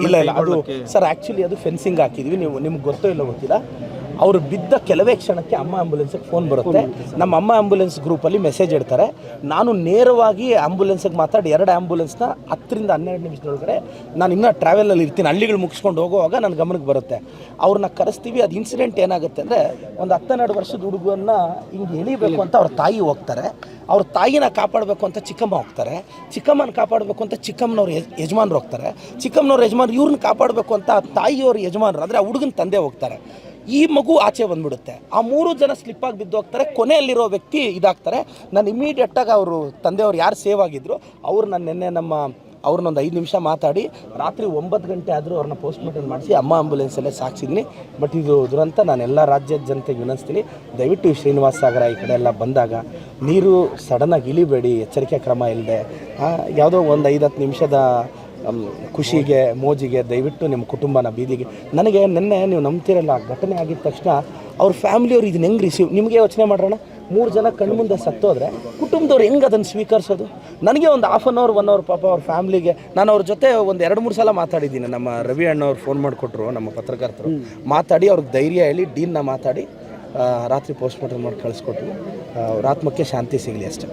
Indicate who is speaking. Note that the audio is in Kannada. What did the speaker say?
Speaker 1: ಇಲ್ಲ ಅದು ಸರ್ ಆ್ಯಕ್ಚುಲಿ ಅದು ಫೆನ್ಸಿಂಗ್ ಹಾಕಿದ್ವಿ. ನಿಮ್ಗೆ ಗೊತ್ತೋ ಇಲ್ಲ ಗೊತ್ತಿಲ್ಲ, ಅವರು ಬಿದ್ದ ಕೆಲವೇ ಕ್ಷಣಕ್ಕೆ ಅಮ್ಮ ಆ್ಯಂಬುಲೆನ್ಸಿಗೆ ಫೋನ್ ಬರುತ್ತೆ. ನಮ್ಮ ಅಮ್ಮ ಆ್ಯಂಬುಲೆನ್ಸ್ ಗ್ರೂಪಲ್ಲಿ ಮೆಸೇಜ್ ಇಡ್ತಾರೆ. ನಾನು ನೇರವಾಗಿ ಆ್ಯಂಬುಲೆನ್ಸಿಗೆ ಮಾತಾಡಿ 2 ಆ್ಯಂಬುಲೆನ್ಸ್ನ 10ರಿಂದ 12 ನಿಮಿಷದೊಳಗಡೆ ನಾನು ಇನ್ನೂ ಟ್ರಾವೆಲಲ್ಲಿ ಇರ್ತೀನಿ, ಹಳ್ಳಿಗಳು ಮುಗಿಸ್ಕೊಂಡು ಹೋಗುವಾಗ ನನ್ನ ಗಮನಕ್ಕೆ ಬರುತ್ತೆ. ಅವ್ರನ್ನ ಕರೆಸ್ತೀವಿ. ಅದು ಇನ್ಸಿಡೆಂಟ್ ಏನಾಗುತ್ತೆ ಅಂದರೆ, ಒಂದು 10-12 ವರ್ಷದ ಹುಡುಗನ್ನ ಹಿಂಗೆ ಎಳಿಬೇಕು ಅಂತ ಅವ್ರ ತಾಯಿ ಹೋಗ್ತಾರೆ. ಅವ್ರ ತಾಯಿನ ಕಾಪಾಡಬೇಕು ಅಂತ ಚಿಕ್ಕಮ್ಮ ಹೋಗ್ತಾರೆ. ಚಿಕ್ಕಮ್ಮನ ಕಾಪಾಡಬೇಕು ಅಂತ ಚಿಕ್ಕಮ್ಮನವ್ರ ಯಜಮಾನ್ರು ಹೋಗ್ತಾರೆ. ಚಿಕ್ಕಮ್ಮನವ್ರ ಯಜಮಾನ್ರು ಇವ್ರನ್ನ ಕಾಪಾಡಬೇಕು ಅಂತ ತಾಯಿಯವ್ರ ಯಜಮಾನ್ರು ಅಂದರೆ ಆ ಹುಡುಗನ ತಂದೆ ಹೋಗ್ತಾರೆ. ಈ ಮಗು ಆಚೆ ಬಂದ್ಬಿಡುತ್ತೆ. ಆ 3 ಜನ ಸ್ಲಿಪ್ಪಾಗಿ ಬಿದ್ದು ಹೋಗ್ತಾರೆ. ಕೊನೆಯಲ್ಲಿರೋ ವ್ಯಕ್ತಿ ಇದಾಗ್ತಾರೆ. ನಾನು ಇಮಿಡಿಯೇಟಾಗಿ ಅವರು ತಂದೆಯವ್ರು ಯಾರು ಸೇವ್ ಆಗಿದ್ರು ಅವ್ರು ನಿನ್ನೆ ಅವ್ರನ್ನೊಂದು 5 ನಿಮಿಷ ಮಾತಾಡಿ ರಾತ್ರಿ 9 ಗಂಟೆ ಆದರೂ ಅವ್ರನ್ನ ಪೋಸ್ಟ್ಮಾರ್ಟಮ್ ಮಾಡಿಸಿ ಅಮ್ಮ ಆಂಬುಲೆನ್ಸಲ್ಲೇ ಸಾಕ್ಸಿದ್ದೀನಿ. ಬಟ್ ಇದು ದುರಂತ. ನಾನು ಎಲ್ಲ ರಾಜ್ಯದ ಜನತೆಗೆ ವಿನಂತಿಸ್ತೀನಿ, ದಯವಿಟ್ಟು ಈ ಶ್ರೀನಿವಾಸ ಸಾಗರ ಈ ಕಡೆ ಎಲ್ಲ ಬಂದಾಗ ನೀರು ಸಡನ್ನಾಗಿ ಇಳಿಬೇಡಿ, ಎಚ್ಚರಿಕೆ ಕ್ರಮ ಇಲ್ಲದೆ. ಯಾವುದೋ ಒಂದು 5-10 ನಿಮಿಷದ ಖುಷಿಗೆ ಮೋಜಿಗೆ ದಯವಿಟ್ಟು ನಿಮ್ಮ ಕುಟುಂಬನ ಬೀದಿಗೆ. ನನಗೆ ನಿನ್ನೆ ನೀವು ನಂಬ್ತಿರಲ್ಲ, ಘಟನೆ ಆಗಿದ ತಕ್ಷಣ ಅವ್ರ ಫ್ಯಾಮಿಲಿಯವ್ರು ಇದನ್ನ ಹೆಂಗೆ ನಿಮಗೆ ಯೋಚನೆ ಮಾಡೋಣ, 3 ಜನ ಕಣ್ಮುಂದೆ ಸತ್ತೋದ್ರೆ ಕುಟುಂಬದವ್ರು ಹೆಂಗೆ ಅದನ್ನು ಸ್ವೀಕರಿಸೋದು? ನನಗೆ ಒಂದು 1/2 ಅವರ್ 1 ಅವರ್ ಪಾಪ ಅವ್ರ ಫ್ಯಾಮ್ಲಿಗೆ ನಾನು ಅವ್ರ ಜೊತೆ ಒಂದು 2-3 ಸಲ ಮಾತಾಡಿದ್ದೀನಿ. ನಮ್ಮ ರವಿ ಅಣ್ಣವ್ರು ಫೋನ್ ಮಾಡಿಕೊಟ್ರು, ನಮ್ಮ ಪತ್ರಕರ್ತರು ಮಾತಾಡಿ ಅವ್ರಿಗೆ ಧೈರ್ಯ ಹೇಳಿ ಡೀನ್ನ ಮಾತಾಡಿ ರಾತ್ರಿ ಪೋಸ್ಟ್ಮಾರ್ಟಮ್ ಮಾಡಿ ಕಳಿಸ್ಕೊಟ್ರು. ಅವ್ರ ಆತ್ಮಕ್ಕೆ ಶಾಂತಿ ಸಿಗಲಿ ಅಷ್ಟೇ.